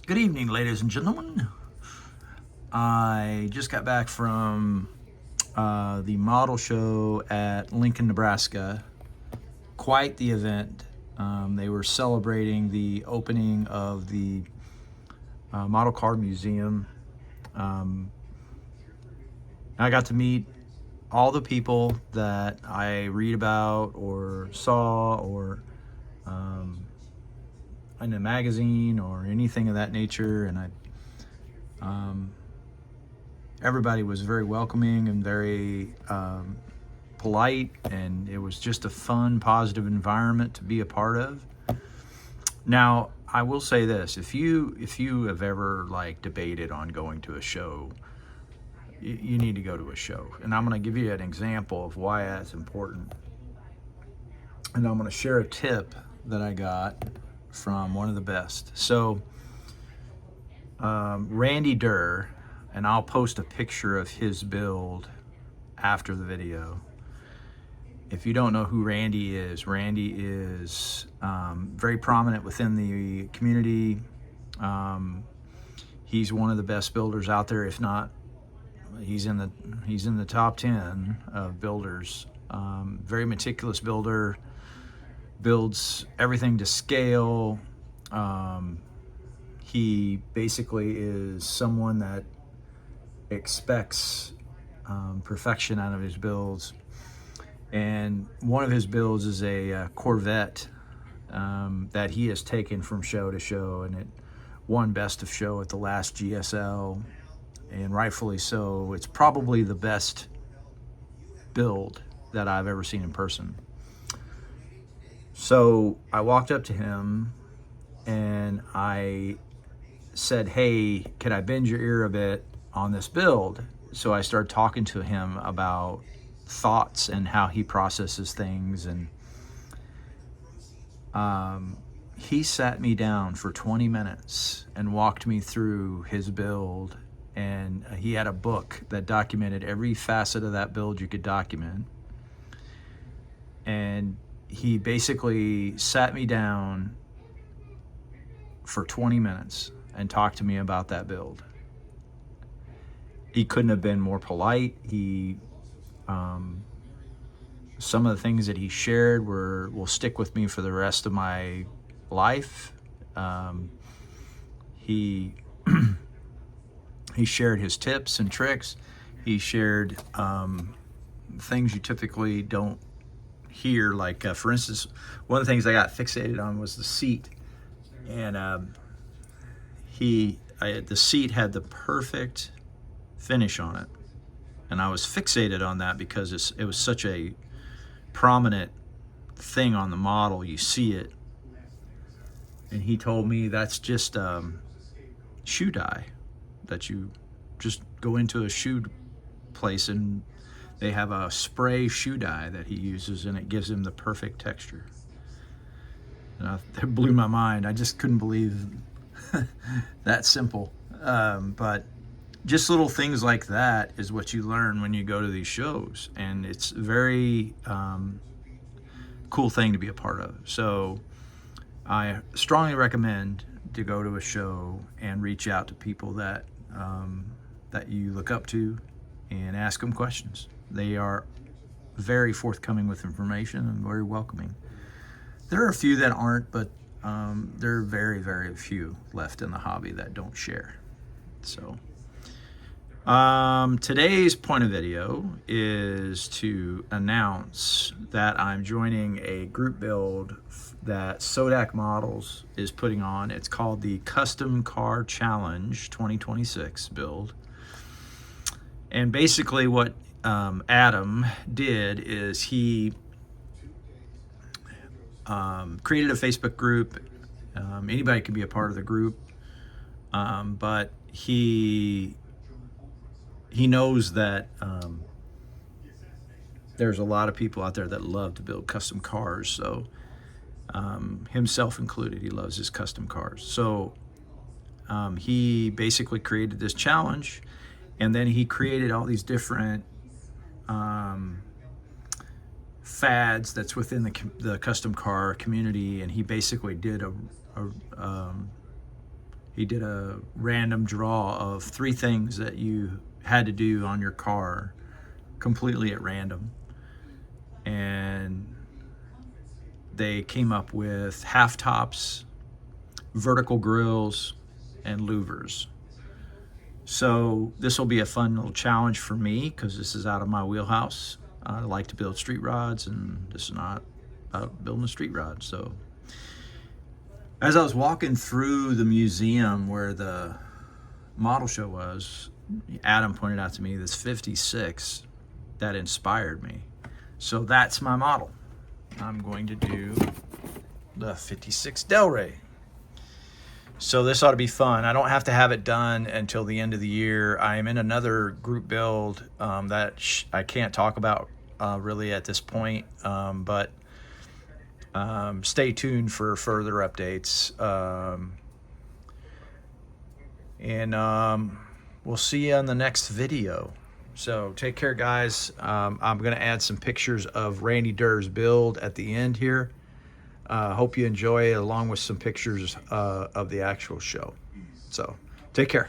Good evening, ladies and gentlemen. I just got back from the model show at Lincoln, Nebraska. Quite the event. They were celebrating the opening of the Model Car Museum. Um, I got to meet all the people that I read about or saw or um, in a magazine or anything of that nature, and um, everybody was very welcoming and very polite, and it was just a fun, positive environment to be a part of. Now, I will say this: if you have ever like debated on going to a show, you need to go to a show, and I'm going to give you an example of why that's important. And I'm going to share a tip that I got from one of the best. So, Randy Durr, and I'll post a picture of his build after the video. If you don't know who Randy is very prominent within the community. Um, he's one of the best builders out there, if not, he's in the top 10 of builders. Very meticulous builder, builds everything to scale. Um, he basically is someone that expects perfection out of his builds. And one of his builds is a Corvette that he has taken from show to show, and it won Best of Show at the last GSL, and rightfully so. It's probably the best build that I've ever seen in person. So I walked up to him and I said, "Hey, can I bend your ear a bit on this build?" So I started talking to him about thoughts and how he processes things, and he sat me down for 20 minutes and walked me through his build. And he had a book that documented every facet of that build you could document. And he basically sat me down for 20 minutes and talked to me about that build. He couldn't have been more polite. Some of the things that he shared will stick with me for the rest of my life. He he shared his tips and tricks. He shared things you typically don't hear. Like, for instance, one of the things I got fixated on was the seat. And the seat had the perfect finish on it. And I was fixated on that because it was such a prominent thing on the model. You see it. And he told me that's just shoe dye, that you just go into a shoe place and they have a spray shoe dye that he uses, and it gives him the perfect texture. And it blew my mind. I just couldn't believe that simple. But just little things like that is what you learn when you go to these shows, and it's a very cool thing to be a part of. So I strongly recommend to go to a show and reach out to people that that you look up to and ask them questions. They are very forthcoming with information and very welcoming. There are a few that aren't, but there are very, very few left in the hobby that don't share. So today's point of video is to announce that I'm joining a group build that Sodak Models is putting on. It's called the Custom Car Challenge 2026 build. And basically what Adam did is he created a Facebook group. Anybody can be a part of the group, but he knows that there's a lot of people out there that love to build custom cars. So himself included, he loves his custom cars. So he basically created this challenge, and then he created all these different fads that's within the custom car community, and he basically did He did a random draw of 3 things that you had to do on your car, completely at random. And they came up with half tops, vertical grills, and louvers. So this will be a fun little challenge for me because this is out of my wheelhouse. I like to build street rods, and this is not about building a street rod. So as I was walking through the museum where the model show was, Adam pointed out to me this 56 that inspired me. So that's my model. I'm going to do the 56 Delray. So this ought to be fun. I don't have to have it done until the end of the year. I am in another group build that I can't talk about really at this point, but stay tuned for further updates. And we'll see you on the next video. So take care, guys. I'm going to add some pictures of Randy Durr's build at the end here. Hope you enjoy it, along with some pictures of the actual show. So take care.